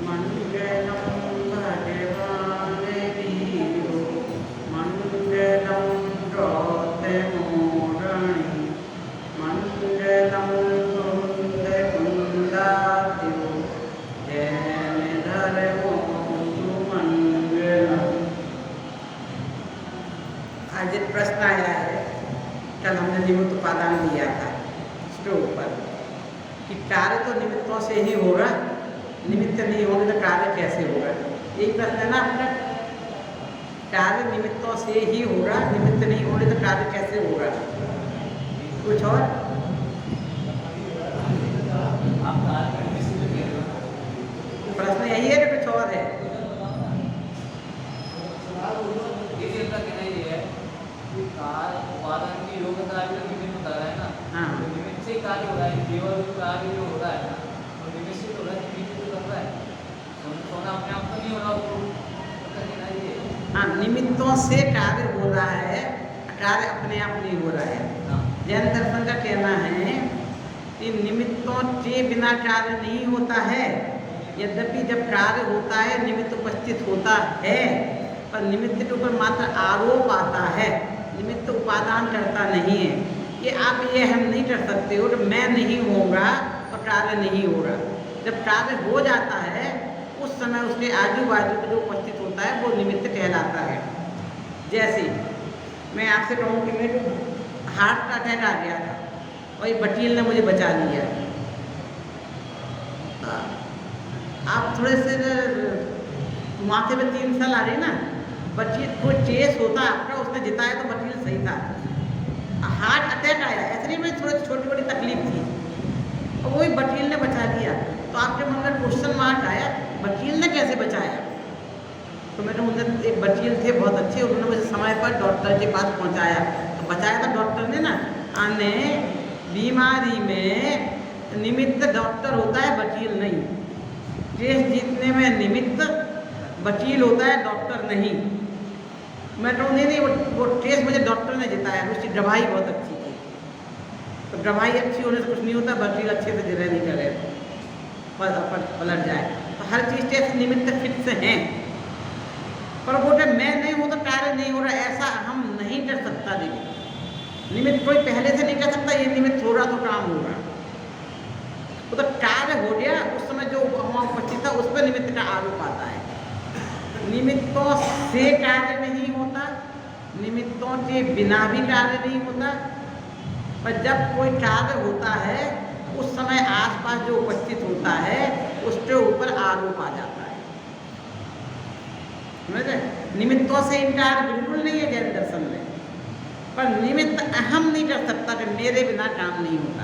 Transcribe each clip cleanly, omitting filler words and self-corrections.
मंगलम भगवान वीरो मंगलम रोतमोरणी मंगलम कुंद कुंदादियो जैन धर्मो सुमंगलम। आज एक प्रश्न आया है, कल हमने निमित्त उपादान लिया था उसके ऊपर कि कार्य तो निमित्तों से ही होगा, निमित्त नहीं होंगे तो कार्य कैसे होगा। यही प्रश्न है ना आपका, कार्य निमित्तों से ही होगा, निमित्त नहीं होंगे तो कार्य कैसे होगा। कुछ और प्रश्न यही है कि कुछ और है। उपादान की योग्यता निमित्त बता रहा है ना। हाँ। तो निमित्त से कार्य हो रहा है, केवल कार्य जो हो रहा है ना तो निमित्त से तो हो रहा है, निमित्त तो कर रहा है। सोना अपने आप तो नहीं हो रहा, वो कहना ये। हाँ, निमित्तों से कार्य हो रहा है, कार्य अपने आप नहीं हो रहा है। जैन दर्शन का कहना है कि निमित्तों के बिना कार्य नहीं होता है। यद्यपि जब कार्य होता है निमित्त उपस्थित होता है, पर निमित्त के ऊपर मात्र आरोप आता है, निमित्त उपादान करता नहीं है। ये आप ये हम नहीं कर सकते हो कि मैं नहीं होगा तो कार्य नहीं होगा। जब कार्य हो जाता है उस समय उसके आजू बाजू में जो उपस्थित होता है वो निमित्त कहलाता है। जैसे मैं आपसे कहूँ कि मेरे को हार्ट का अटैक आ गया था और ये वकील ने मुझे बचा लिया। आप थोड़े से माथे में 3 साल आ रही ना, वकील कोई केस होता आपका, उसने जिताया तो वकील सही था। हार्ट अटैक आया, ऐसे नहीं, मेरी थोड़ी छोटी मोटी तकलीफ थी और वही वकील ने बचा दिया। तो आपके मन में क्वेश्चन मार्क आया, वकील ने कैसे बचाया। तो मैंने उन्हें, एक वकील थे बहुत अच्छे, उन्होंने मुझे समय पर डॉक्टर के पास पहुंचाया। तो बचाया था डॉक्टर ने ना। आने बीमारी में निमित्त डॉक्टर होता है, वकील नहीं। केस जीतने में निमित्त वकील होता है, डॉक्टर नहीं। मैं कहूँ नहीं, वो केस मुझे डॉक्टर ने जिताया, उसकी गवाही बहुत अच्छी थी। तो गवाही अच्छी होने से कुछ नहीं होता, वकील अच्छे से जिरह नहीं करे पलट जाए। तो हर चीज़ के निमित्त फिक्स हैं, पर वो जब मैं नहीं हूँ तो कार्य नहीं हो रहा, ऐसा हम नहीं कर सकता। देखिए, निमित्त कोई पहले से नहीं कर सकता, ये निमित्त हो रहा तो काम होगा। वो तो कार्य हो गया, उस समय जो वहाँ उपस्थित था उस पर निमित्त का आरोप आता है। निमित्तों से कार्य नहीं होता, निमित्तों के बिना भी कार्य नहीं होता, पर जब कोई कार्य होता है उस समय आसपास जो उपस्थित होता है उसके ऊपर आरोप आ जाता है। समझे? निमित्तों से इनकार बिल्कुल नहीं है जैन दर्शन में, पर निमित्त अहम नहीं कर सकता कि मेरे बिना काम नहीं होता।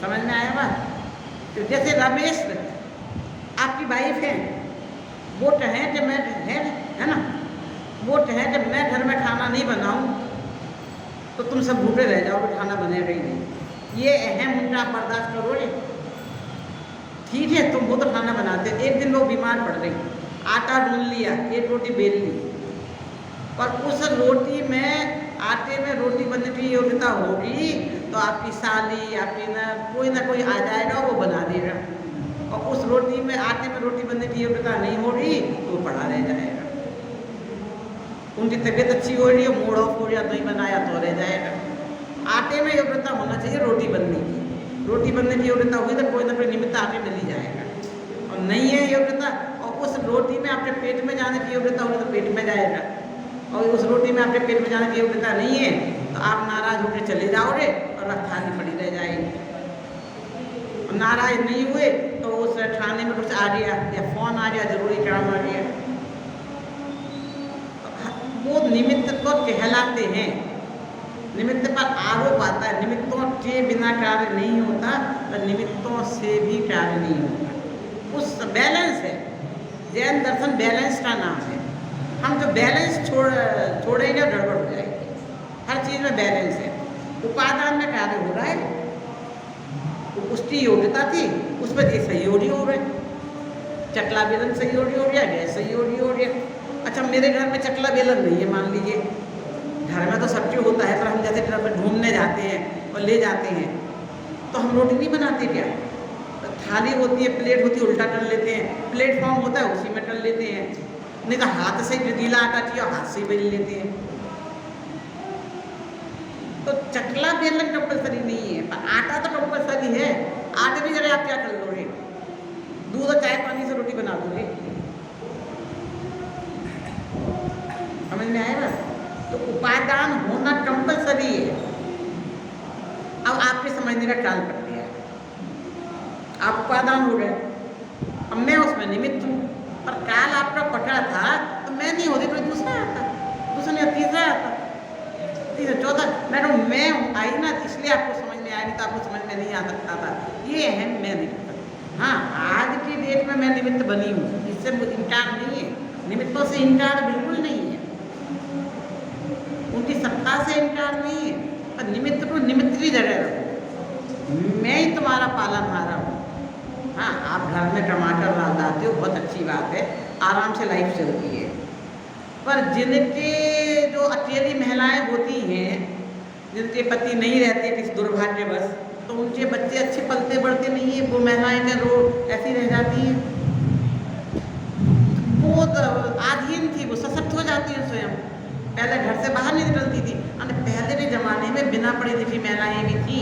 समझ में आया बात? तो जैसे रमेश आपकी वाइफ है, वो कहें कि मैं है ना, वो कहें कि मैं घर में खाना नहीं बनाऊं तो तुम सब भूखे रह जाओगे, खाना बनेगा ही नहीं। ये अहम उनका आप बर्दाश्त करोगे? ठीक है, तुम वो तो खाना बनाते। एक दिन वो बीमार पड़ गई, आटा गूंद लिया, एक रोटी बेल ली, पर उस रोटी में, आटे में रोटी बनने की योग्यता होगी तो आपकी साली, आपकी कोई ना कोई आ जाएगा, वो बना देगा। और उस रोटी में, आटे में रोटी बनने की योग्यता नहीं होगी तो वो पड़ा रह जाएगा। उनकी तबीयत अच्छी हो रही है, मूड ऑफ हो गया, नहीं बनाया तो रह जाएगा। आटे में योग्यता होना चाहिए रोटी बनने की। रोटी बनने की योग्यता हुई तो कोई ना कोई निमित्त आटे मिल ही जाएगा। और नहीं है योग्यता, और उस रोटी में आपके पेट में जाने की योग्यता होगी तो पेट में जाएगा। और उस रोटी में आपके पेट में जाने की योग्यता नहीं है तो आप नाराज होकर चले जाओगे और खाली पड़ी रह जाएगी। और नाराज नहीं हुए तो उस खाने में कुछ आ गया या फोन आ गया, जरूरी काम आ गया, वो निमित्त तो कहलाते हैं। निमित्त पर आरोप आता है, निमित्तों के बिना कार्य नहीं होता, पर निमित्तों से भी कार्य नहीं होता। उस बैलेंस है, जैन दर्शन बैलेंस का नाम है। हम जो बैलेंस छोड़ेंगे गड़बड़ हो जाएगी। हर चीज़ में बैलेंस है। उपादान में कार्य हो रहा है, उसकी योग्यता थी, उस पर ये सहयोगी हो गए। चकला बेलन सहयोगी हो गया, गैस सहयोगी हो गया। अच्छा, मेरे घर में चकला बेलन नहीं है, मान लीजिए। घर में तो सब कुछ होता है, पर हम जैसे घर में घूमने जाते हैं और ले जाते हैं तो हम रोटी नहीं बनाते क्या? थाली होती है, प्लेट होती है, उल्टा कर लेते हैं। प्लेटफॉर्म होता है उसी में कर लेते हैं। नहीं तो हाथ से जो गीला आटा चाहिए हाथ से बेल लेते हैं। तो चकला बेलन कंपलसरी नहीं है, पर आटा तो कंपलसरी है। आटे की जगह आप क्या कर लोगे? दूध और चाय पानी से रोटी बना दोगे। समझ में आएगा? तो उपादान होना कंपलसरी है। अब आपके समझने का ट्रायल कर दिया, आप उपादान हो गए, अब मैं उसमें निमित्त हूँ। पर काल आपका पकड़ा था तो मैं नहीं होती तो दूसरा आता, दूसरा नहीं तीसरा आता, तीसरा चौथा। मैडम मैं आई ना इसलिए आपको समझ में आया, नहीं तो आपको समझ में नहीं आ सकता था। ये है मैं निमित्त। हाँ, आज की डेट में मैं निमित्त बनी हूँ, इससे इनकार नहीं है, निमित्तों से इनकार बिल्कुल नहीं है, उनकी सत्ता से इनकार नहीं है। पर निमित्त को निमित्त की जगह रखो। मैं ही तुम्हारा पालनहारा हूँ। हाँ, आप घर में टमाटर डाल डालते हो, बहुत अच्छी बात है, आराम से लाइफ चलती है। पर जिनके जो अकेली महिलाएं होती हैं, जिनके पति नहीं रहते किसी दुर्भाग्यवश, तो उनके बच्चे अच्छे पलते बढ़ते नहीं है, वो महिलाएं का रोड ऐसी रह जाती हैं। वो आधीन थी, वो सशक्त हो जाती है स्वयं। पहले घर से बाहर नहीं निकलती थी। पहले के ज़माने में बिना पढ़ी लिखी महिलाएं भी थी,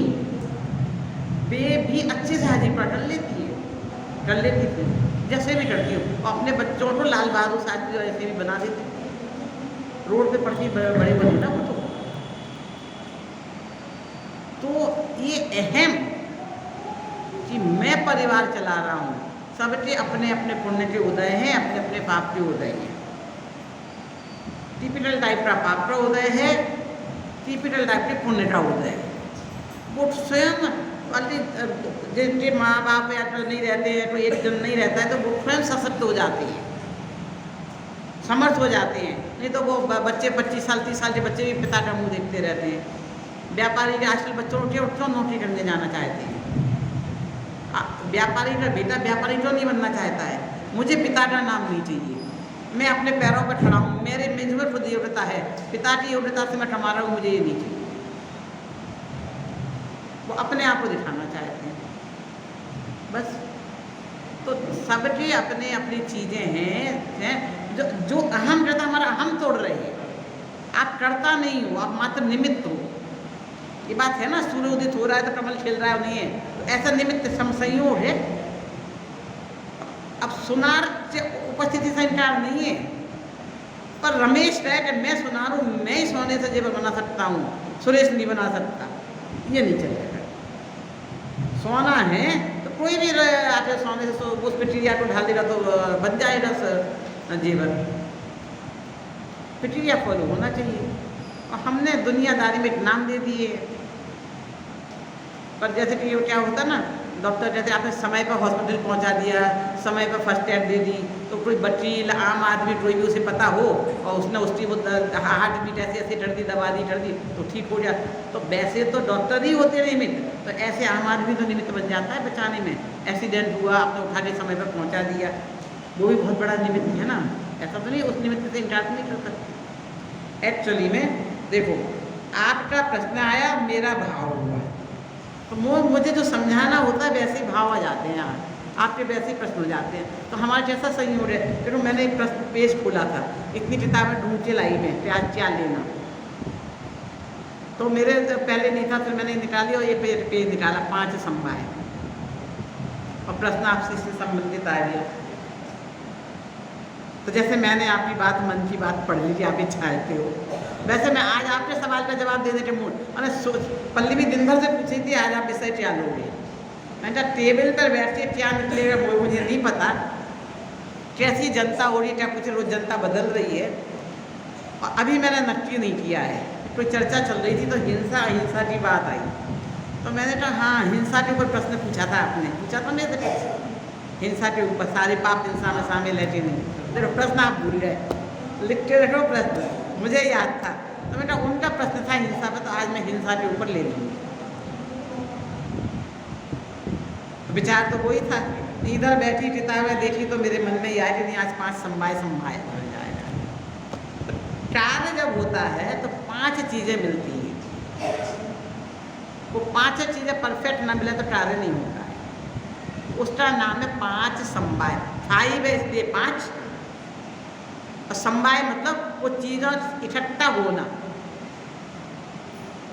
वे भी अच्छे से हाजीपुरा कर लेती थी, जैसे भी करती हूँ। अपने बच्चों को लाल बहादुर शास्त्री ऐसे भी बना देती, रोड पे पड़ती बड़ी बड़ी ना वो। तो ये अहम कि मैं परिवार चला रहा हूँ, सबके अपने अपने पुण्य के उदय हैं, अपने अपने पाप के उदय हैं। टिपिकल टाइप का पाप का उदय है, टिपिकल टाइप के पुण्य का उदय है। वो स्वयं वाली जिनके माँ बाप या तो नहीं रहते हैं, कोई एक जन नहीं रहता है, तो वो स्वयं सशक्त हो जाते हैं, समर्थ हो जाते हैं। नहीं तो वो बच्चे 25 साल 30 साल के बच्चे भी पिता का मुँह देखते रहते हैं। व्यापारी के आजकल बच्चों को क्यों नौकरी करने जाना चाहते हैं? व्यापारी का बेटा व्यापारी क्यों नहीं बनना चाहता है? मुझे पिता का नाम नहीं चाहिए, मैं अपने पैरों पर खड़ा हूँ, मेरे में खुद योग्यता है, पिता की योग्यता से मैं कमा रहा हूँ, मुझे ये नहीं चाहिए। वो अपने आप को दिखाना चाहते हैं बस। तो सबके अपने अपनी चीज़ें हैं जो अहम रहता, हमारा अहम तोड़ रहे हैं। आप करता नहीं हो, आप मात्र निमित्त हो। ये बात है ना, सूर्य उदित हो रहा है तो कमल खिल रहा है नहीं है, तो ऐसा निमित्त संयोग है। अब सुनार से उपस्थिति से इनकार नहीं है, पर रमेश कहे कि मैं सुनार हूँ, मैं ही सोने से जेवर बना सकता हूँ, सुरेश नहीं बना सकता, ये नहीं चलेगा। सोना है तो कोई भी आके सोने से उस पिटिया को ढाल देगा तो बन जाएगा जेवर। पिटिया फॉलो होना चाहिए। और हमने दुनियादारी में नाम दे दिए। पर जैसे कि क्या होता ना, डॉक्टर जैसे आपने समय पर हॉस्पिटल पहुंचा दिया, समय पर फर्स्ट एड दे दी, तो कोई वकील आम आदमी कोई भी उसे पता हो और उसने उसकी वो हार्ट बीट ऐसे ऐसे कर दी, दवा दी कर दी तो ठीक हो गया। तो वैसे तो डॉक्टर ही होते निमित्त, तो ऐसे आम आदमी तो निमित्त बन जाता है बचाने में। एक्सीडेंट हुआ, आपने उठा के समय पर पहुँचा दिया, वो भी बहुत बड़ा निमित्त है ना। ऐसा तो नहीं उस निमित्त से इनकार नहीं कर सकते। एक्चुअली में देखो, आपका प्रश्न आया, मेरा भाव हुआ, तो मुझे जो समझाना होता है वैसे ही भाव आ जाते हैं, आपके वैसे ही प्रश्न हो जाते हैं। तो हमारा जैसा सही हो रहा है। फिर मैंने एक प्रश्न पेज खोला था, इतनी किताबें ढूंढ के लाई में, प्याज क्या लेना, तो मेरे पहले नहीं था, फिर मैंने निकाली और ये पेज निकाला, 5 संभा है और प्रश्न आपसे इससे संबंधित आ गया। तो जैसे मैंने आपकी बात, मन की बात पढ़ ली थी, आप भी चाहते हो, वैसे मैं आज आपके सवाल का जवाब देने के मूड, मैंने पल्लवी दिन भर से पूछी थी आज आप विषय क्या लोगे। मैंने कहा टेबल पर बैठ के क्या निकलेगा वो मुझे नहीं पता, कैसी जनता हो रही है क्या पूछे, रोज जनता बदल रही है। और अभी मैंने नक्की नहीं किया है, कोई चर्चा चल रही थी तो हिंसा अहिंसा की बात आई, तो मैंने कहा हाँ हिंसा के ऊपर प्रश्न पूछा था, आपने पूछा था मेरे से हिंसा के ऊपर, सारे पाप हिंसा में शामिल है कि नहीं। देखो प्रश्न आप भूल गए, लिख के रखो प्रश्न, मुझे याद था, तो मैंने कहा उनका प्रश्न था हिंसा पर, तो आज मैं हिंसा के ऊपर ले लूँगी। विचार तो वही था, इधर बैठी किताबें देखी तो मेरे मन में ये आया कि नहीं आज 5 संभाए बन जाएगा। कार्य जब होता है तो 5 चीज़ें मिलती हैं, वो 5 चीज़ें परफेक्ट ना मिले तो कार्य नहीं होता है। उसका नाम है 5 समवाय। 5 है इसलिए 5, और समवाय मतलब वो चीज़ों इकट्ठा होना,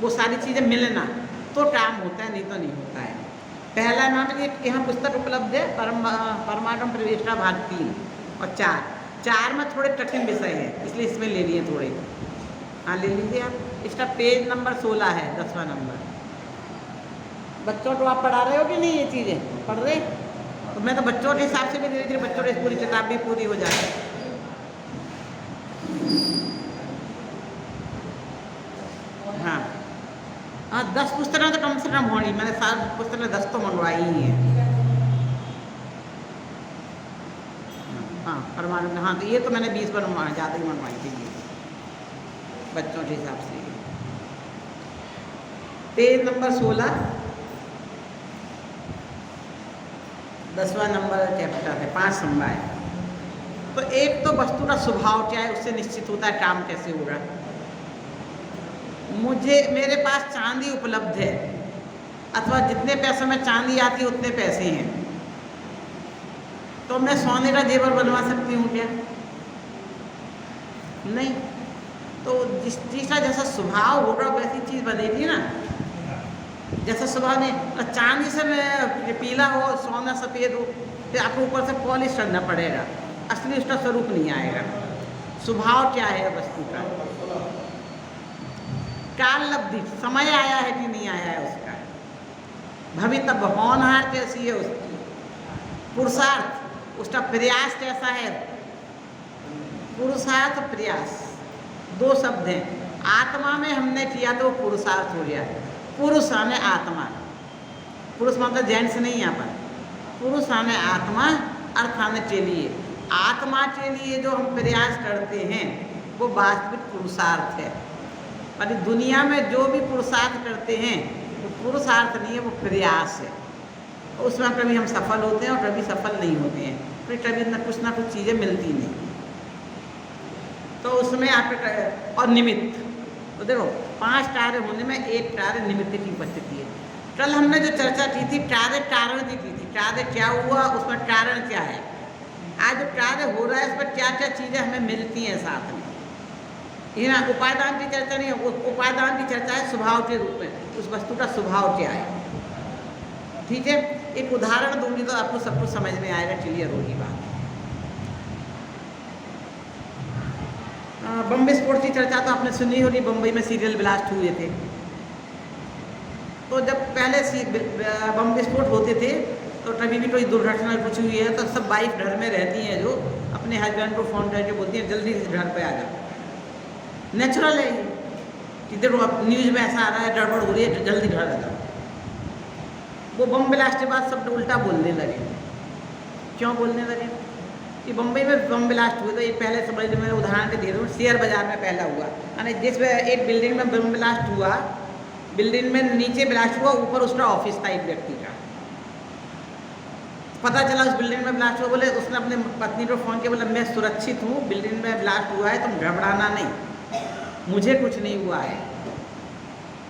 वो सारी चीज़ें मिलना, तो काम होता है, नहीं तो नहीं होता है। पहला नाम है, यहाँ पुस्तक उपलब्ध है, परमाणु प्रवेष्टा भाग 3 और 4 में थोड़े कठिन विषय है, इसलिए इसमें ले लिए थोड़े। हाँ, ले लीजिए आप। इसका पेज नंबर 16 है, 10वां नंबर। बच्चों को आप पढ़ा रहे हो कि नहीं ये चीज़ें पढ़ रहे? तो मैं तो बच्चों के हिसाब से भी धीरे धीरे बच्चों की पूरी किताब भी पूरी हो जाए। हाँ हाँ, 10 पुस्तकें तो कम से कम होनी, मैंने 7 पुस्तकें 10 तो मंगवाई ही हैं। हाँ, परमाणु, हाँ, तो ये तो मैंने 20 पर ज़्यादा ही मंगवाई थी ये बच्चों के हिसाब से। पेज नंबर 16, 10वां नंबर चैप्टर है, 5 समवाय। तो एक तो वस्तु का स्वभाव क्या है, उससे निश्चित होता है काम कैसे होगा। मेरे पास चांदी उपलब्ध है, अथवा जितने पैसों में चांदी आती है उतने पैसे हैं, तो मैं सोने का जेवर बनवा सकती हूँ क्या? नहीं। तो जिस चीज़ का जैसा स्वभाव होगा वैसी चीज़ बनेगी ना। जैसा स्वभाव नहीं, चांदी से मैं पीला हो, सोना सफ़ेद हो, तो आपको ऊपर से पॉलिश करना पड़ेगा, असली उसका स्वरूप नहीं आएगा। स्वभाव क्या है वस्तु का? काल लब्धि, समय आया है कि नहीं आया है उसका, भवितव्य होनहार कैसी है उसकी, पुरुषार्थ, उसका प्रयास कैसा है। पुरुषार्थ प्रयास 2 शब्द हैं। आत्मा में हमने किया तो वो पुरुषार्थ हो गया। पुरुष आने आत्मा, पुरुष मतलब जेंट्स नहीं, यहाँ पर पुरुष आने आत्मा, अर्थ आने के लिए। आत्मा के लिए जो हम प्रयास करते हैं वो वास्तविक पुरुषार्थ है। पर दुनिया में जो भी पुरुषार्थ करते हैं वो पुरुषार्थ नहीं है, वो प्रयास है। उसमें कभी हम सफल होते हैं और कभी सफल नहीं होते हैं, फिर कभी ना कुछ चीज़ें मिलती नहीं। तो उसमें आप और निमित्त, तो देखो 5 कार्य होने में 1 कार्य निमित्त की उपस्थिति है। कल हमने जो चर्चा की थी कार्य कारण की थी, कार्य क्या हुआ, उसमें कारण क्या है। आज जो कार्य हो रहा है उसमें क्या क्या चीज़ें हमें मिलती हैं साथ में। ये ना उपादान की चर्चा नहीं है, उपादान की चर्चा है स्वभाव के रूप में, उस वस्तु का स्वभाव क्या है। ठीक है, एक उदाहरण दूंगी तो आपको सब कुछ समझ में आएगा, क्लियर होगी बात। बम विस्फोट की चर्चा तो आपने सुनी होगी, बम्बई में सीरियल ब्लास्ट हुए थे। तो जब पहले बम विस्फोट होते थे तो कभी भी कोई दुर्घटना कुछ हुई है तो सब वाइफ घर में रहती हैं, जो अपने हस्बैंड को फ़ोन करके बोलती हैं जल्दी से घर पे आ जाओ। नेचुरल है ये कि देखो अब न्यूज़ में ऐसा आ रहा है, गड़बड़ हो रही है, तो जल्दी घर आ जाओ। वो बम ब्लास्ट के बाद सब उल्टा बोलने लगे। क्यों बोलने लगे? कि बम्बई में बम ब्लास्ट हुए तो एक पहले समझ लो, मैं उदाहरण दे रहा हूँ, शेयर बाज़ार में पहला हुआ, यानी जिसमें एक बिल्डिंग में बम ब्लास्ट हुआ, बिल्डिंग में नीचे ब्लास्ट हुआ, ऊपर उसका ऑफिस था एक व्यक्ति का। पता चला उस बिल्डिंग में ब्लास्ट हुआ, बोले उसने अपने पत्नी को फ़ोन किया, बोला मैं सुरक्षित हूँ, बिल्डिंग में ब्लास्ट हुआ है, तुम घबराना नहीं, मुझे कुछ नहीं हुआ है।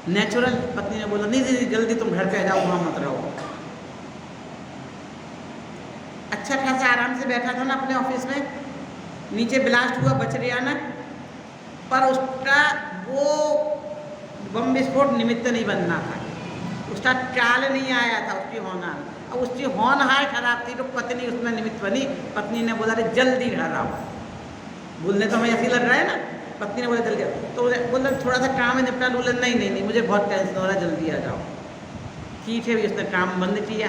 नेचुरल। पत्नी ने बोला नहीं जल्दी तुम घर पे आ जाओ, वहाँ मत रहो। अच्छा खासा आराम से बैठा था ना अपने ऑफिस में, नीचे ब्लास्ट हुआ, बच गया ना, पर उसका वो बम विस्फोट निमित्त नहीं बनना था, उसका चाल नहीं आया था, उसकी होनहार। अब उसकी होनहार खराब थी तो पत्नी उसमें निमित्त बनी। पत्नी ने बोला जल्दी घर आओ, बोलने तो हमें ऐसे लग रहा है ना। पत्नी ने बोला जल्दी आओ, तो बोला थोड़ा सा काम है निपटा। बोले नहीं मुझे बहुत टेंशन हो रहा है, जल्दी आ जाओ। ठीक है, उसने काम बंद किया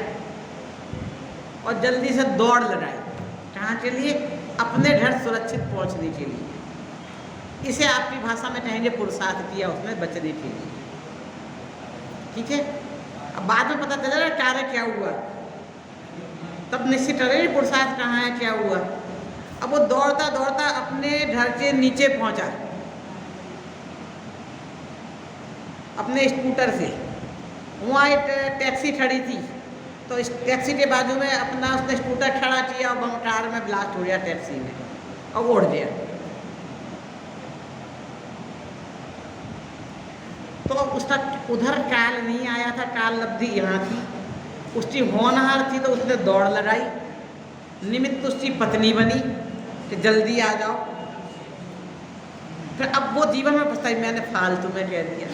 और जल्दी से दौड़ लगाई। कहाँ के लिए? अपने घर सुरक्षित पहुँचने के लिए। इसे आपकी भाषा में कहेंगे पुरुषार्थ किया उसने बचने के लिए। ठीक है, अब बाद में पता चला कार्य क्या हुआ, तब निश्चित करेंगे पुरुषार्थ कहाँ है, क्या हुआ। अब वो दौड़ता दौड़ता अपने घर के नीचे पहुँचा अपने स्कूटर से। वहाँ एक टैक्सी खड़ी थी, तो इस टैक्सी के बाजू में अपना उसने स्कूटर खड़ा किया और बम कार में ब्लास्ट हो गया टैक्सी में और उड़ गया। तो उसका उधर काल नहीं आया था, काल लब्धि यहाँ थी। उसकी होनहार थी तो उसने दौड़ लगाई, निमित्त उसकी पत्नी बनी कि जल्दी आ जाओ। फिर अब वो जीवन में पछताई, मैंने फालतू में कह दिया।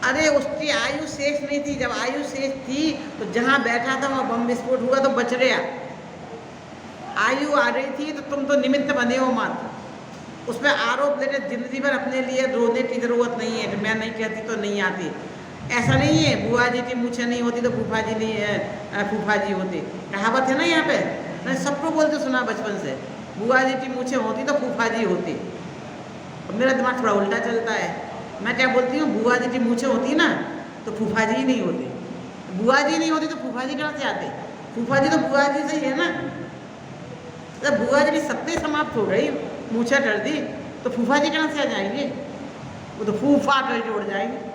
अरे उसकी आयु शेष नहीं थी, जब आयु शेष थी तो जहाँ बैठा था वहाँ बम विस्फोट हुआ तो बच गया। आयु आ रही थी तो तुम तो निमित्त बने हो मात्र। उसमें आरोप लेके जिंदगी भर अपने लिए रोने की जरूरत नहीं है कि मैं नहीं कहती तो नहीं आती। ऐसा नहीं है, बुआ जी की मूछें नहीं होती तो फूफा जी नहीं है, फूफा जी होते। कहावत है ना यहाँ पे, मैं सबको बोलते सुना बचपन से, बुआ जी की मूछें होती तो फूफा जी होते। और मेरा दिमाग थोड़ा उल्टा चलता है, मैं क्या बोलती हूँ, बुआ जी की मूछें होती ना तो फूफा जी ही नहीं होते, बुआ जी नहीं होती तो फूफा जी कहाँ से आते? फूफा जी तो बुआ जी से ही है ना। जब बुआ जी की सत्ता समाप्त हो गई, मूछें कर दी, तो फूफा जी कहाँ से आ जाएंगे? वो तो फूफा कर जोड़ जाएंगे।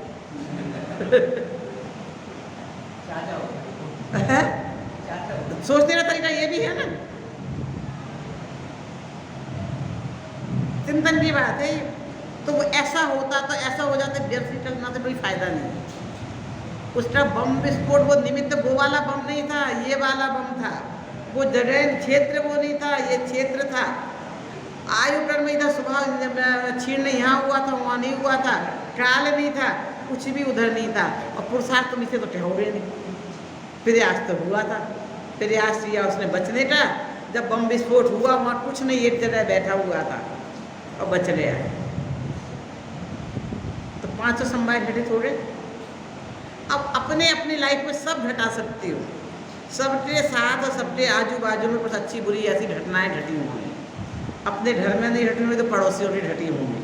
सोचने का तरीका ये भी है ना, चिंतन की बात है। तो वो ऐसा होता तो ऐसा हो जाता, व्यर्थ चलना से कोई फायदा नहीं। उसका बम विस्फोट वो निमित्त वो वाला बम नहीं था, ये वाला बम था। वो जगह क्षेत्र वो नहीं था, ये क्षेत्र था। आयु क्रम में था, स्वभाव छीर्ण यहाँ हुआ था, वहाँ नहीं हुआ था, काल नहीं था, कुछ भी उधर नहीं था। और पुरुषार्थ तुम इसे तो ठहरोगे नहीं। प्रयास तो हुआ था, प्रयास किया उसने बचने का। जब बम विस्फोट हुआ वहाँ कुछ नहीं, एक जगह बैठा हुआ था और बच गया। तो 500 समवाय घटित हो गए। अब अपने अपनी लाइफ में सब घटा सकते हो, सबके साथ और सबके आजू बाजू में कुछ अच्छी बुरी ऐसी घटनाएं घटी होंगी। अपने घर में नहीं घटी होंगी तो पड़ोसियों की घटी होंगी।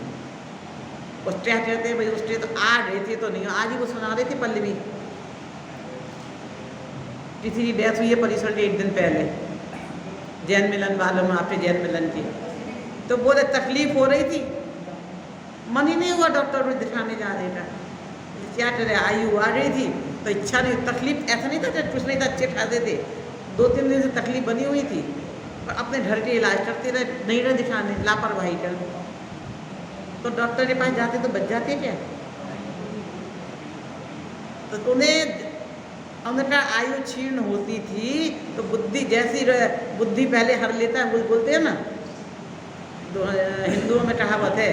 उस क्या कहते हैं भाई, उसके तो आ रही थी तो नहीं, आज ही वो सुना रही थी पल्लवी, किसी की डेथ हुई है परिसर के एक दिन पहले, जैन मिलन वालों में, आपके जैन मिलन की। तो बोले तकलीफ हो रही थी, मन ही नहीं हुआ डॉक्टर को दिखाने जाने का। क्या करे, आयु आ रही थी तो इच्छा नहीं, तकलीफ ऐसा नहीं था कि कुछ नहीं था, अच्छे खाते थे। 2-3 दिन से तकलीफ बनी हुई थी, पर अपने घर के इलाज करते रहे, नहीं रहे दिखाने, लापरवाही कर। तो डॉक्टर के पास जाते तो बच जाते क्या? तो उन्हें उनका आयु क्षीण होती थी तो बुद्धि जैसी बुद्धि पहले हर लेता है, बोलते हैं ना, हिंदुओं में कहावत है,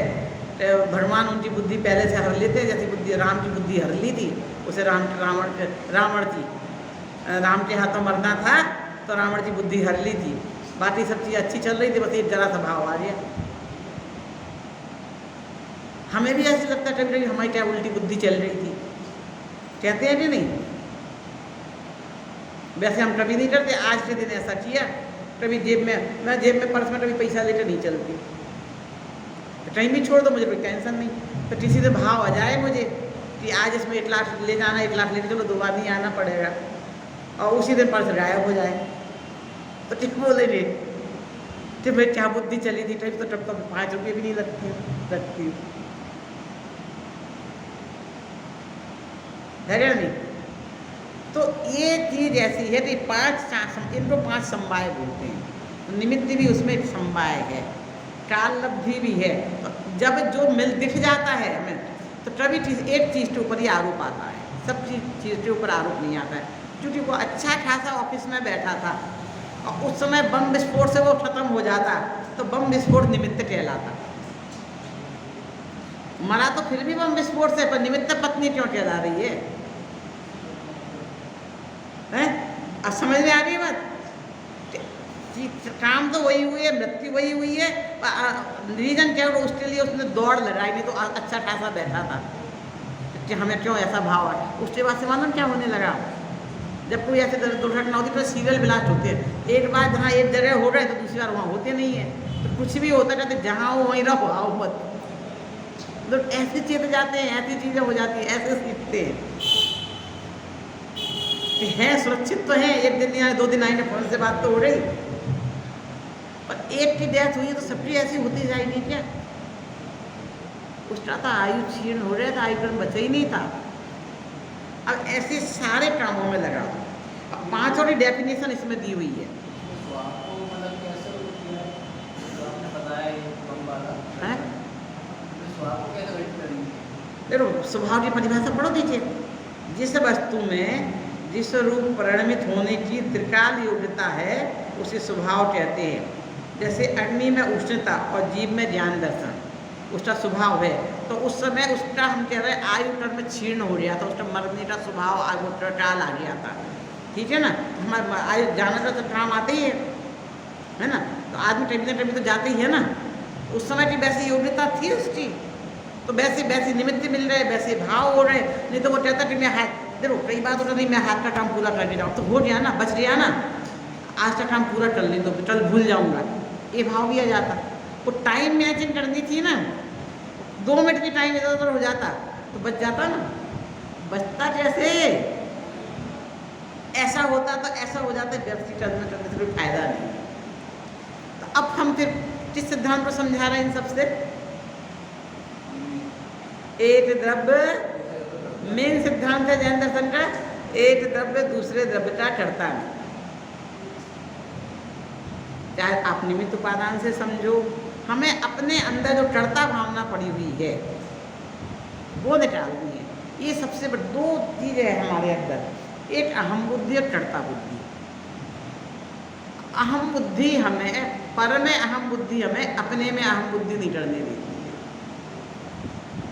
भगवान उनकी बुद्धि पहले से हर लेते हैं। जैसी बुद्धि राम की बुद्धि हर ली थी, उसे रावण की राम के हाथों मरना था तो रावण की बुद्धि हर ली थी। बाकी सब चीज़ अच्छी चल रही थी, बस एक जरा सा भाव आ गया। हमें भी ऐसे लगता है कभी कभी हमारी क्या उल्टी बुद्धि चल रही थी, कहते हैं कि नहीं? वैसे हम कभी नहीं करते, आज के दिन ऐसा किया। कभी जेब में पर्स में कभी पैसा लेकर नहीं चलती, तो कहीं भी छोड़ दो मुझे कोई टेंशन नहीं। तो किसी से भाव आ जाए मुझे कि आज इसमें 1 लाख ले जाना, 1 लाख लेके चलो, 2 बार नहीं आना पड़ेगा, और उसी दिन पर्स गायब हो जाए, तो ठीक बोलेंगे कि भाई क्या बुद्धि चली थी, कभी तो तब 5 रुपये भी नहीं रखती है क्या नहीं? तो ये चीज़ ऐसी है कि इनको 5 समवाय बोलते हैं। निमित्त भी उसमें एक समवाय है, काल लब्धि भी है। तो जब जो दिख जाता है हमें, तो कभी एक चीज़ के ऊपर ही आरोप आता है, सब चीज़ के ऊपर आरोप नहीं आता है। क्योंकि वो अच्छा खासा ऑफिस में बैठा था और उस समय बम विस्फोट से वो खत्म हो जाता, तो बम विस्फोट निमित्त कहलाता। मरा तो फिर भी बम विस्फोट से, पर निमित्त पत्नी क्यों कहला रही है? अब समझ में आ रही बात? काम तो वही हुई है, मृत्यु वही हुई है, रीजन क्या हो उसके लिए उसने दौड़ लगाई, नहीं तो अच्छा खासा बैठा था कि हमें क्यों ऐसा भाव है। उसके बाद से मालूम क्या होने लगा, जब कोई ऐसे दुर्घटना होती तो सीरियल ब्लास्ट होते हैं। एक बार जहाँ एक जगह हो रहे तो दूसरी बार वहाँ होते नहीं है। तो कुछ भी होता कहते जहाँ हो वहीं रहो, आओ मत। तो ऐसे चेत जाते हैं, ऐसी चीज़ें हो जाती हैं, ऐसे सीखते हैं कि हैं सुरक्षित तो हैं, 1 दिन नहीं आए 2 दिन आएंगे, फोन से बात तो हो रही, पर एक की डेथ हुई तो सबकी ऐसी होती जाएगी क्या? उसका था आयु क्षीण हो रहा था, आयु क्रम बचा ही नहीं था। अब ऐसे सारे कामों में लगा। अब 5 की डेफिनेशन इसमें दी हुई है। देखो स्वभाव की परिभाषा पढ़ो, दीजिए जिस वस्तु में जिस रूप परिणमित होने की त्रिकाल योग्यता है उसे स्वभाव कहते हैं। जैसे अग्नि में उष्णता और जीव में ज्ञान दर्शन उसका स्वभाव है, तो उस समय उसका हम कह रहे हैं आयु कर्म में क्षीण हो गया था, उसका मरने का स्वभाव आयु काल आ गया था। ठीक है ना, हमारे आयु जाना तो काम आते ही है ना, तो आदमी कभी तो जाते ही है ना। उस समय की वैसी योग्यता थी उसकी, तो वैसे वैसे निमित्त मिल रहे, वैसे भाव हो रहे। नहीं तो वो कहता कि मैं हाथ देखो, कई बात होता नहीं मैं हाथ का काम पूरा करके जाऊँ, तो हो गया ना, बच गया ना, आज का काम पूरा कर ले तो कल भूल जाऊँगा, ये भाव भी आ जाता। वो टाइम मैचिंग करनी थी ना, 2 मिनट की टाइम इधर उधर हो जाता तो बच जाता ना। बचता कैसे, ऐसा होता तो ऐसा हो जाता, व्यक्ति करने से कोई फायदा नहीं। तो अब हम फिर किस सिद्धांत को समझा रहे हैं इन सबसे? एक द्रव्य मेन सिद्धांत है जैन दर्शन का, एक द्रव्य दूसरे द्रव्य का कर्ता है। चाहे आप निमित्त उपादान से समझो, हमें अपने अंदर जो कर्ता भावना पड़ी हुई है वो निकालनी है। ये सबसे बड़ी 2 चीज़ें है हमारे अंदर, एक अहम बुद्धि और कर्ता बुद्धि। अहम बुद्धि हमें पर में अहम बुद्धि हमें अपने में अहम बुद्धि नहीं करने देती है।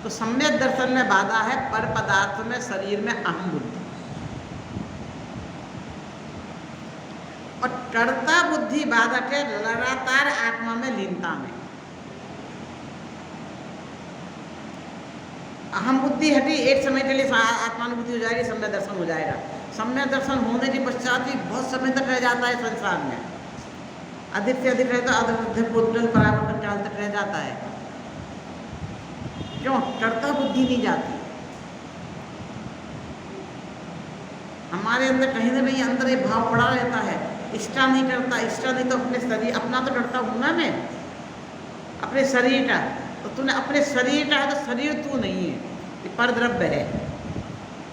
तो सम्यक दर्शन में बाधा है पर पदार्थ में शरीर में अहम बुद्धि, और कर्ता बुद्धि बाधक है लगातार आत्मा में लीनता में। अहम बुद्धि हटी, एक समय के लिए आत्मानुभूति हो जाएगी, सम्यक दर्शन हो जाएगा। सम्यक दर्शन होने के पश्चात भी बहुत समय तक रह जाता है संसार में, अधिक से अधिक रहता है, अधिक परावर्तन काल तक रह जाता है। क्यों? कर्ता बुद्धि नहीं जाती हमारे अंदर, कहीं ना कहीं अंदर ये भाव पड़ा रहता है, इष्टा नहीं करता, इष्टा नहीं तो अपने शरीर अपना तो करता हूँ ना मैं, अपने शरीर का। तो तूने अपने शरीर का है तो शरीर तू नहीं है, ये परद्रव्य है।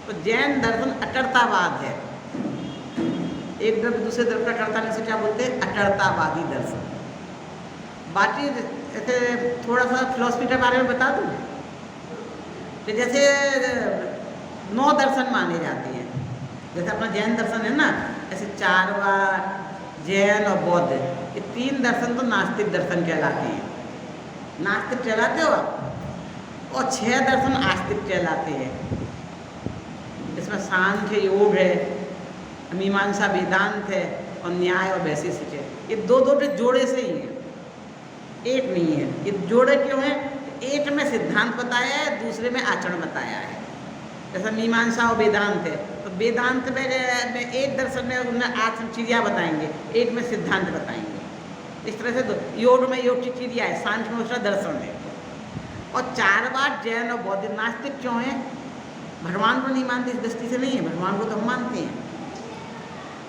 तो जैन दर्शन अकर्तावाद है, एक द्रव्य दूसरे द्रव्य का कर्ता नहीं से क्या बोलते हैं? अकर्तावादी दर्शन। बाकी ऐसे थोड़ा सा फिलॉसफी के बारे में बता दूँ कि जैसे 9 दर्शन माने जाते हैं, जैसे अपना जैन दर्शन है ना, ऐसे चारवाक, जैन और बौद्ध, ये 3 दर्शन तो नास्तिक दर्शन कहलाते हैं। नास्तिक कहलाते हो आप, और 6 दर्शन आस्तिक कहलाते हैं। इसमें सांख्य योग है, मीमांसा वेदांत है, और न्याय और वैशेषिक है। ये 2-2 के जोड़े से ही है, एक नहीं है। ये जोड़े क्यों है? एक में सिद्धांत बताया है, दूसरे में आचरण बताया है। जैसा मीमांसा और वेदांत है, तो वेदांत में एक दर्शन में उनमें 8 चीज़ियाँ बताएंगे, एक में सिद्धांत बताएंगे। इस तरह से योग में योग की क्रिया है, सांख्य में उसका दर्शन है। और 4 बार जैन और बौद्ध नास्तिक क्यों है? भगवान को नहीं मानते, इस दृष्टि से नहीं है, भगवान को तो हम मानते हैं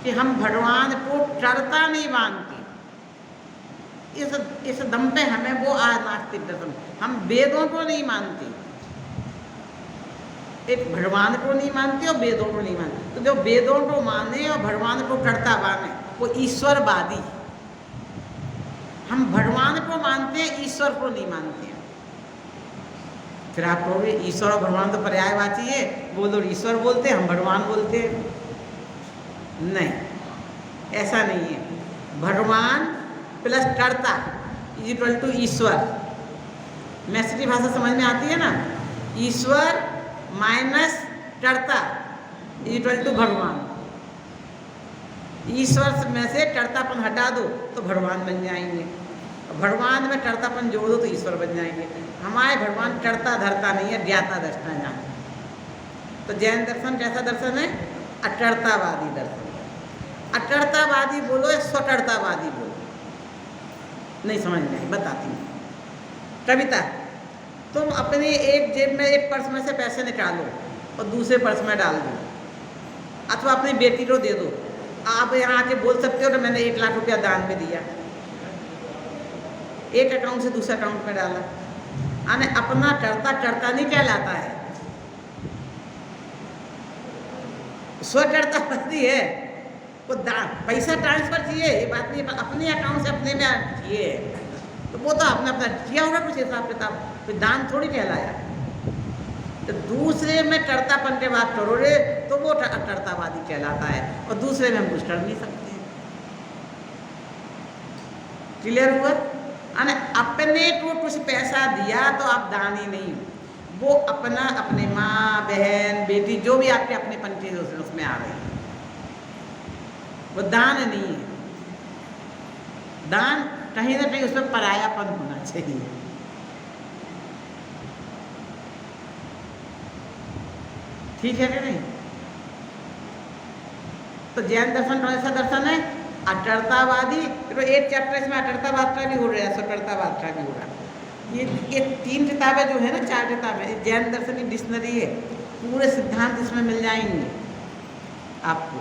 कि हम भगवान को कर्ता नहीं मानते। इस दम पे हमें वो नास्तिक दर्शन, हम वेदों को नहीं मानते, एक भगवान को नहीं मानते और वेदों को नहीं मानते। तो जो वेदों को माने और भगवान को कर्ता माने वो ईश्वरवादी। हम भगवान को मानते हैं, ईश्वर को नहीं मानते हैं। फिर आप कहोगे ईश्वर और भगवान तो पर्यायवाची है, वो लोग ईश्वर बोलते हैं, हम भगवान बोलते हैं। नहीं, ऐसा नहीं है। भगवान प्लस कर्ता इक्वल टू ईश्वर। मैथिली भाषा समझ में आती है ना? ईश्वर माइनस कर्ता इक्वल टू भगवान। ईश्वर में से कर्तापन हटा दो तो भगवान बन जाएंगे, भगवान में कर्तापन जोड़ दो तो ईश्वर बन जाएंगे। हमारे भगवान कर्ता धरता नहीं है, ज्ञाता दर्शना है। तो जैन दर्शन कैसा दर्शन है? अकर्तावादी दर्शन। अकर्तावादी बोलो या स्वकर्तावादी बोलो, नहीं समझ में आई, बताती हूँ। कविता, तुम अपनी एक जेब में एक पर्स में से पैसे निकालो और दूसरे पर्स में डाल दो, अथवा अपनी बेटी को दे दो। आप यहाँ आके बोल सकते हो कि मैंने 1 लाख रुपया दान में दिया, एक अकाउंट से दूसरे अकाउंट में डाला। यानी अपना कर्ता नहीं कहलाता है, स्वकर्तावादी है। वो पैसा ट्रांसफर चाहिए, ये बात नहीं, अपने अकाउंट से अपने में चाहिए, तो वो तो अपना अपना किया होगा कुछ हिसाब किताब, कोई दान थोड़ी कहलाया। तो दूसरे में टरतापन के बाद टरो रे तो वो टरतावादी कहलाता है, और दूसरे में हम कुछ कर नहीं सकते। क्लियर हुआ? अने अपने को कुछ पैसा दिया तो आप दानी नहीं, वो अपना अपने माँ बहन बेटी जो भी आपके अपने पंचे उसमें आ रहे हैं, वो दान नहीं है। दान कहीं ना कहीं उसमें परायापन होना चाहिए। ठीक है कि नहीं? तो जैन दर्शन कौन सा दर्शन है? अटरतावादी। तो एक चैप्टर इसमें अटरतावाद का भी हो रहा है, स्वटरतावाद का भी हो रहा है। ये 3 किताबें जो है ना, 4 किताबें जैन दर्शन की डिक्शनरी है, पूरे सिद्धांत इसमें मिल जाएंगे आपको।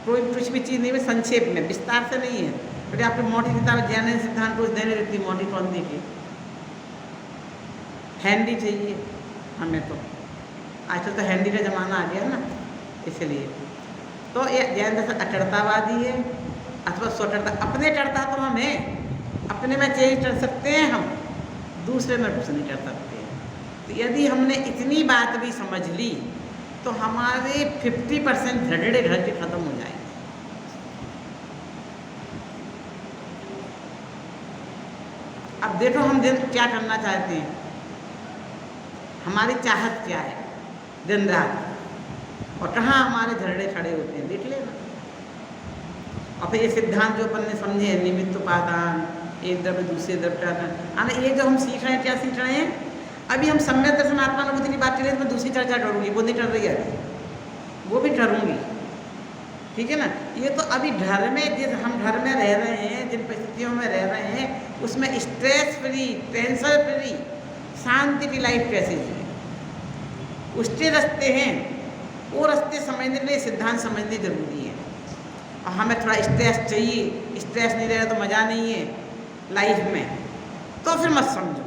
कोई कुछ भी चीज़ नहीं है, संक्षेप में विस्तार से नहीं है। तो आपकी मोटी किताब जैन सिद्धांत को देने देती, मोटी कौन देखी? हैंडी चाहिए हमें तो, आजकल तो हैंडी का ज़माना आ गया ना, इसलिए। तो ये जैन दर्शन अटरतावादी है अथवा स्वटरता। अपने टरता तो हम हैं, अपने में चेंज कर सकते हैं हम, दूसरे में कुछ नहीं कर सकते। तो यदि हमने इतनी बात भी समझ ली तो हमारे 50% झगड़े घर के खत्म हो जाएंगे। अब देखो हम दिन क्या करना चाहते हैं, हमारी चाहत क्या है दिन रात, और कहाँ हमारे झगड़े खड़े होते हैं, देख लेना। और फिर ये सिद्धांत जो अपन ने समझे हैं, निमित्त उपादान, एक द्रव्य दूसरे द्रव्य का, ये जो हम सीख रहे हैं, क्या सीख रहे हैं? अभी हम सम्यक दर्शन आत्मानुभूति की बात करें तो मैं दूसरी चर्चा करूँगी, वो नहीं कर रही है अभी, वो भी करूँगी। ठीक है ना? ये तो अभी घर में, जिस हम घर में रह रहे हैं, जिन परिस्थितियों में रह रहे हैं, उसमें स्ट्रेस फ्री, टेंशन फ्री, शांति की लाइफ कैसे जिए, उसके रास्ते हैं। वो रास्ते समझने के लिए सिद्धांत समझने जरूरी है। और हमें थोड़ा स्ट्रेस चाहिए, स्ट्रेस नहीं रहेगा तो मज़ा नहीं है लाइफ में, तो फिर मत समझो।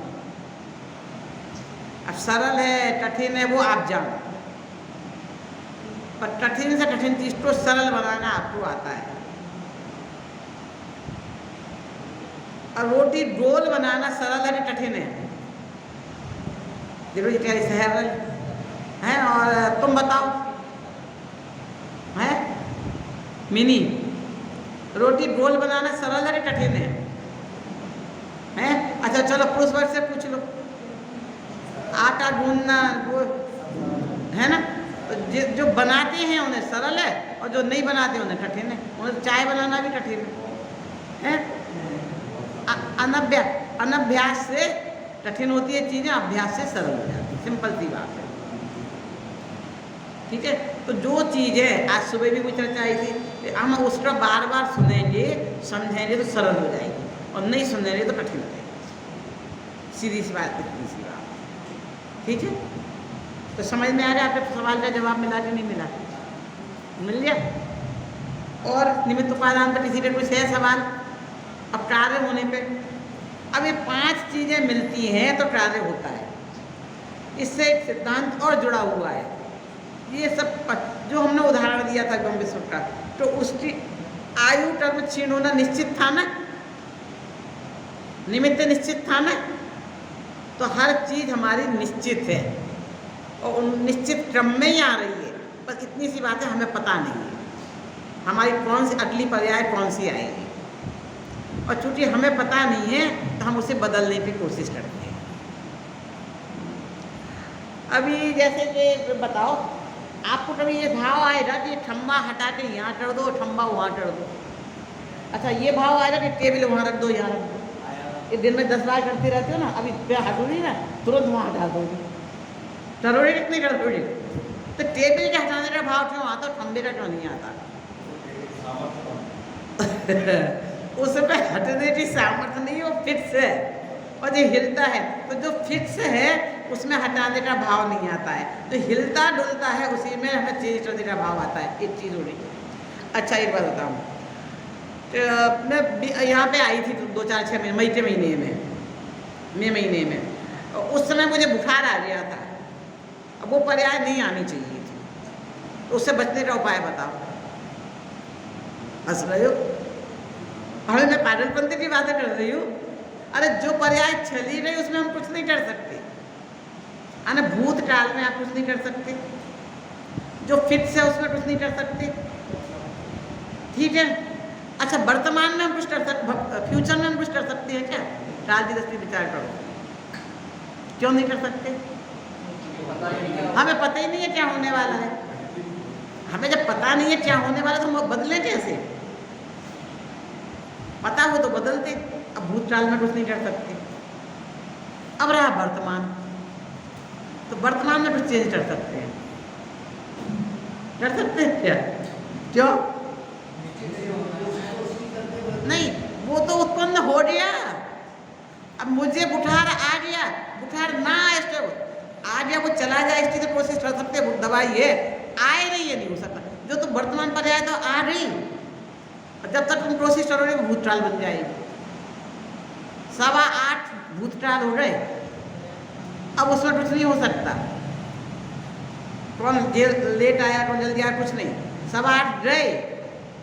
अब सरल है कठिन है वो आप जानो, पर कठिन से कठिन चीज को सरल बनाना आपको आता है। और रोटी गोल बनाना सरल है कि कठिन है? देखो ये क्या सरल है। और तुम बताओ, है मिनी, रोटी गोल बनाना सरल है कि कठिन है? अच्छा चलो पुरुष वर्ग से पूछ लो, आटा गूंदना वो है ना, तो जो बनाते हैं उन्हें सरल है, और जो नहीं बनाते उन्हें कठिन है। उन्हें चाय बनाना भी कठिन है। अनभ्यास से कठिन होती है चीज़ें, अभ्यास से सरल हो जाती है, सिंपल सी बात है। ठीक है? तो जो चीज़ है, आज सुबह भी कोई चर्चा आई थी, हम उसका बार बार सुनेंगे समझेंगे तो सरल हो जाएगी, और नहीं सुनेंगे तो कठिन हो जाएगी। सीधी सी बात, इतनी सी बात। ठीक है? तो समझ में आ रहा है? आपके सवाल का जवाब मिला कि नहीं मिला? मिल गया? और निमित्त उपादान पर किसी का कुछ है सवाल? अब कार्य होने पे, अब ये 5 चीज़ें मिलती हैं तो कार्य होता है। इससे एक सिद्धांत और जुड़ा हुआ है। ये सब जो हमने उदाहरण दिया था गम विश्व का, तो उसकी आयु कर्म क्षीण होना निश्चित था ना, निमित्त निश्चित था ना। तो हर चीज़ हमारी निश्चित है और निश्चित क्रम में ही आ रही है, बस इतनी सी बात है हमें पता नहीं है हमारी कौन सी अगली पर्याय कौन सी आएगी। और चूँकि हमें पता नहीं है तो हम उसे बदलने की कोशिश करते हैं। अभी जैसे कि बताओ, आपको कभी ये भाव आएगा कि खम्बा हटा के यहाँ कर दो, खम्बा वहाँ कर दो। अच्छा ये भाव आएगा कि टेबल वहाँ रख दो, यहाँ रख दो। ये दिन में 10 बार करते रहते हो ना, अभी पे हटोगी ना, तुरंत वहाँ हटा दोगे। करोगे कितने करोगे? तो टेबल के हटाने का भाव क्यों आता, खम्बे का क्यों नहीं आता? उसमें हटने की सामर्थ्य नहीं है, वो फिक्स है। और जो हिलता है, तो जो फिक्स है उसमें हटाने का भाव नहीं आता है। तो हिलता डुलता है उसी में हमें चेंज करने का भाव आता है। एक चीज़ हो रही। अच्छा एक बात बताऊँ, तो मैं यहाँ पे आई थी 2-4-6 महीने, मई के महीने में, उस समय मुझे बुखार आ गया था। अब वो पर्याय नहीं आनी चाहिए थी, तो उससे बचने का उपाय बताओ। हंस रहे हो? अरे मैं पागलपंती की बातें कर रही हूँ। अरे जो पर्याय चली रही उसमें हम कुछ नहीं कर सकते। अने भूतकाल में आप कुछ नहीं कर सकते, जो फिक्स है उसमें कुछ नहीं कर सकते, ठीक है। अच्छा, वर्तमान में हम कुछ कर सकते, फ्यूचर में हम कुछ कर सकते हैं क्या? काल की दृष्टि विचार करो, क्यों नहीं कर सकते? हमें पता ही नहीं है क्या होने वाला है। हमें जब पता नहीं है क्या होने वाला तो हम बदले कैसे? पता हो तो बदलते। अब भूतकाल में कुछ नहीं कर सकते। अब रहा वर्तमान, तो वर्तमान में कुछ चेंज कर सकते हैं, कर सकते हैं क्या? क्यों नहीं? वो तो उत्पन्न हो गया। अब मुझे बुखार आ गया, बुखार ना आ गया, वो चला जाए, इसकी तो कोशिश कर सकते हैं, दवाई है, आए नहीं, ये नहीं हो सकता। जो तुम वर्तमान पर आए तो आ गई, जब तक तुम कोशिश करोगे वो भूतकाल बन जाएगी। 8.25 भूतकाल हो गए, अब उसमें कुछ नहीं हो सकता। कौन लेट आया, कौन जल्दी आया, कुछ नहीं। 8.25 गए,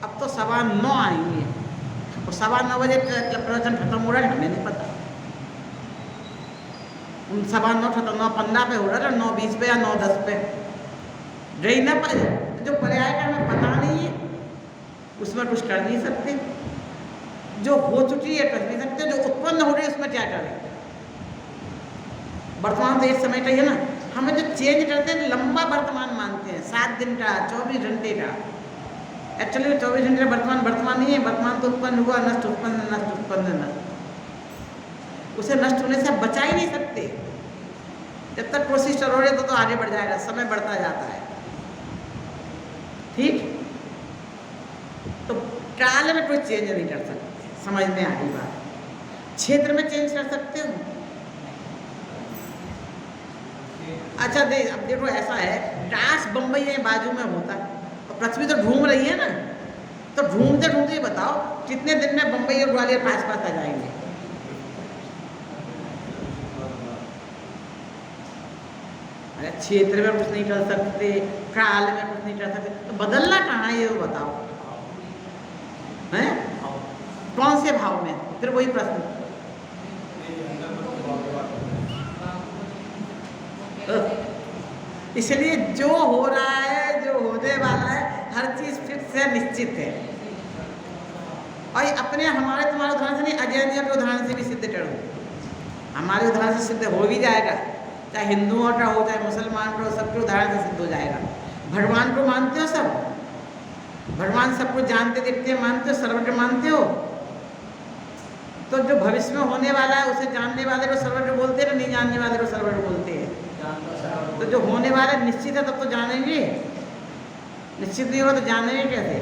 अब तो 9.15 आएंगे, और 9:15 बजे प्रवचन खत्म हो रहा है, हमें नहीं पता। 9:15 खत्म, 9:15 पे हो रहा है, 9:20 पे या 9:10 पे गई ना पर जो पर्याय का हमें पता नहीं है, उसमें कुछ कर नहीं सकते। जो हो चुकी है कर नहीं सकते, जो उत्पन्न हो रही है उसमें क्या करें? वर्तमान तो एक समय का ही है ना। हमें जो चेंज करते हैं लंबा वर्तमान मानते हैं, 7 दिन का, 24 घंटे का। एक्चुअली 24 घंटे का वर्तमान नहीं है। वर्तमान तो उत्पन्न हुआ, नष्ट, उत्पन्न, नष्ट, उत्पन्न, नष्ट। उसे नष्ट होने से आप बचा ही नहीं सकते। जब तक कोशिश करोगे तो आगे बढ़ जाएगा, समय बढ़ता जाता है, ठीक। तो काल में कोई चेंज नहीं कर सकते, समझ में आ गई बात। क्षेत्र में चेंज कर सकते हो। अच्छा अब देखो ऐसा है, काश बम्बई में बाजू में होता, और पृथ्वी तो घूम रही है ना, तो ढूंढते ढूंढते बताओ कितने दिन में बम्बई और ग्वालियर पास पास आ जाएंगे? अरे क्षेत्र में कुछ नहीं कर सकते, काल में कुछ नहीं कर सकते, तो बदलना कहाँ है ये बताओ, हैं? कौन से भाव में? फिर वही प्रश्न। इसलिए जो हो रहा है, जो होने वाला है, हर चीज फिक्स है, निश्चित है। और अपने हमारे तुम्हारे उदाहरण से नहीं, अजय के उदाहरण से भी सिद्ध करो। हमारे उदाहरण से सिद्ध हो भी जाएगा, चाहे हिंदुओं का हो, चाहे मुसलमान का हो, सबके उदाहरण से सिद्ध हो जाएगा। भगवान को मानते हो सब? भगवान सबको जानते देखते मानते हो, सर्वज्ञ मानते हो? तो जो भविष्य में होने वाला है उसे जानने वाले को सर्वज्ञ बोलते हैं, नहीं जानने वाले को सर्वज्ञ बोलते हैं। तो जो होने वाला निश्चित है तब तो जानेंगे, निश्चित नहीं होगा तो जानेंगे कैसे?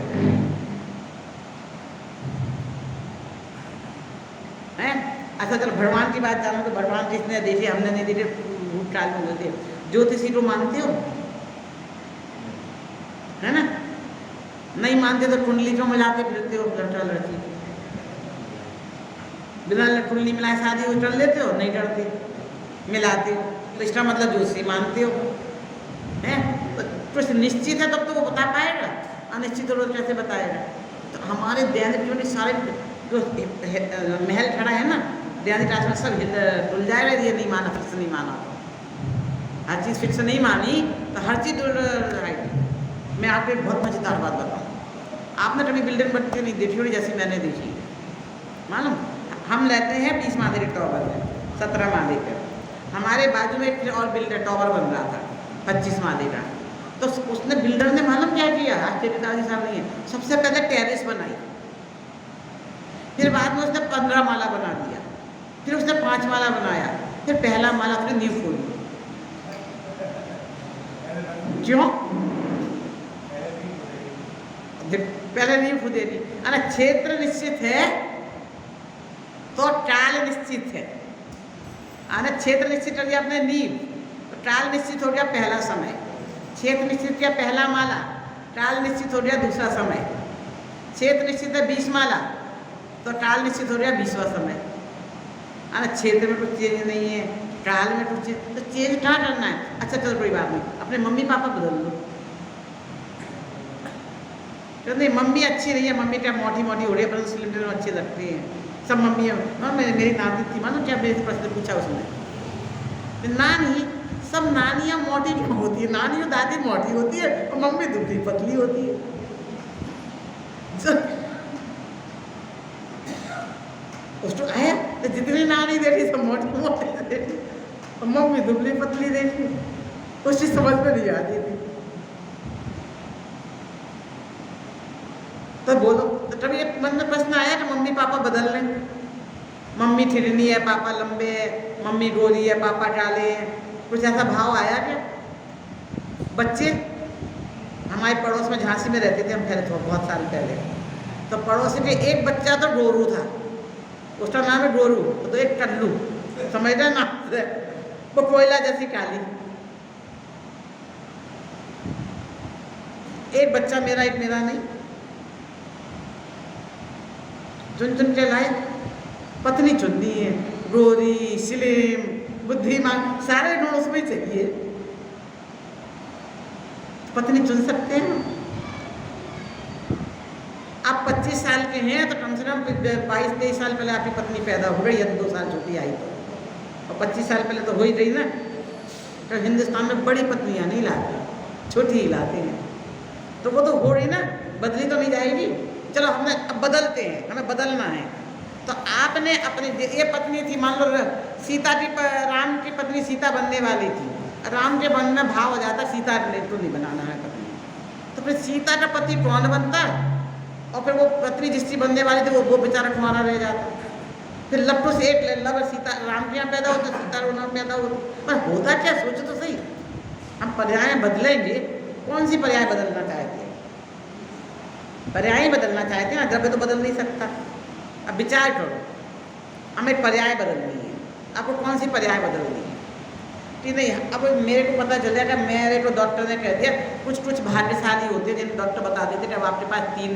हैं? अच्छा चलो भगवान की बात जानो, तो भगवान किसने देखी, हमने नहीं देखी, भूतकाल में बोलते। ज्योतिषी को मानते हो, है ना? नहीं मानते तो कुंडली क्यों मिलाते फिरते हो? लड़का लड़की बिना कुंडली मिलाए शादी कर लेते हो? नहीं करते, मिलाते हो। तो इसका मतलब ज्योतिषी मानते हो, हैं? तो कुछ निश्चित है तब तो वो बता पाएगा, अनिश्चित रोज कैसे बताएगा? तो हमारे दैनिक जीवन में सारे जो महल खड़ा है ना, दैनिक राज में सब डुल जाएगा। ये नहीं माना, फिक्स नहीं माना, तो हर चीज़ फिक्स नहीं मानी तो हर चीज़ डुल जाएगी। मैं आपको एक बहुत मजेदार बात बताऊँ। आपने कभी बिल्डिंग बनती नहीं देखी होगी जैसी मैंने देखी, मालूम? हम रहते हैं 20 माले के टॉवर में, 17 माले का। हमारे बाजू में एक और बिल्डर टॉवर बन रहा था 25 माले का। तो उसने बिल्डर ने मालूम क्या किया? आश्चर्यताजी साहब नहीं है, सबसे पहले टेरेस बनाई, फिर बाद में उसने 15 माला बना दिया, फिर उसने 5 माला बनाया, फिर पहला माला फिर नींव खोली। क्यों? पहले नींव खुदेगी। अरे क्षेत्र निश्चित है तो काल निश्चित है। आने क्षेत्र निश्चित कर दिया आपने नींव, तो काल निश्चित हो गया पहला समय। क्षेत्र निश्चित किया पहला माला, काल निश्चित हो गया दूसरा समय। क्षेत्र निश्चित है 20 माला, तो काल निश्चित हो गया 20वां समय। आना क्षेत्र में कुछ चेंज नहीं है, काल में कुछ चेंज, तो चेंज कहाँ करना है? अच्छा चलो कोई बात नहीं, अपने मम्मी पापा बदल लो। तो नहीं मम्मी अच्छी नहीं है, मम्मी क्या मोटी मोटी हो रही है, पर सिलेंडर में अच्छी लगती है सब मम्मी। मेरी नानी थी, मानो क्या मेरे प्रश्न पूछा उसने, नानी सब नानियाँ मोटी क्यों होती है? नानी और दादी मोटी होती है और मम्मी दुबली पतली होती है। उसको आया तो जितनी नानी देखी सब मोटी मोटी देखी और मम्मी दुबली पतली देखी, कुछ चीज समझ में नहीं आती थी। तो बोलो, तो कभी एक मन में प्रश्न आया कि मम्मी पापा बदल लें? मम्मी ठिरनी है, पापा लंबे है, मम्मी गोरी है, पापा काले हैं, कुछ ऐसा भाव आया क्या? बच्चे हमारे पड़ोस में झांसी में रहते थे हम, पहले तो बहुत साल पहले, तो पड़ोसी के एक बच्चा तो डोरू था, उसका नाम है डोरू, तो एक कल्लू, समझ रहे ना, वो कोयला जैसी काली। एक बच्चा मेरा, एक मेरा नहीं, चुन चुन के लाए, पतली चुननी है, गोरी, स्लिम, बुद्धिमान, सारे गुण उसमें चाहिए। पत्नी चुन सकते हैं। आप 25 साल के हैं तो कम से कम 22-23 साल पहले आपकी पत्नी पैदा हो गई या 2 साल छोटी आई तो, और 25 साल पहले तो हो ही गई ना। तो हिंदुस्तान में बड़ी पत्नियां नहीं लाते, छोटी ही लाते हैं, तो वो तो हो रही ना, बदली तो नहीं जाएगी। चलो हमने अब बदलते हैं, हमें बदलना है। तो आपने अपनी ये पत्नी थी, मान लो सीता की, राम की पत्नी सीता बनने वाली थी, राम के मन में भाव हो जाता सीता को नहीं बनाना है पत्नी, तो फिर सीता का पति कौन बनता है? और फिर वो पत्नी जिसकी बनने वाली थी वो बेचारा कुंवारा रह जाता। फिर लप्टू से एक लवर सीता राम के यहाँ पैदा होते, सीता वहाँ पैदा होते, पर होता क्या, सोचो तो सही। हम पर्याय बदलेंगे, कौन सी पर्याय बदलना चाहते हैं? पर्याय बदलना चाहते हैं ना, द्रव्य तो बदल नहीं सकता। अब विचार करो, हमें पर्याय बदलनी है, आपको कौन सी पर्याय बदलनी है कि नहीं? अब मेरे को पता चल जाएगा, मेरे को डॉक्टर ने कह दिया, कुछ भाग्यशाली होते हैं जिन्हें डॉक्टर बता देते कि अब आपके पास 3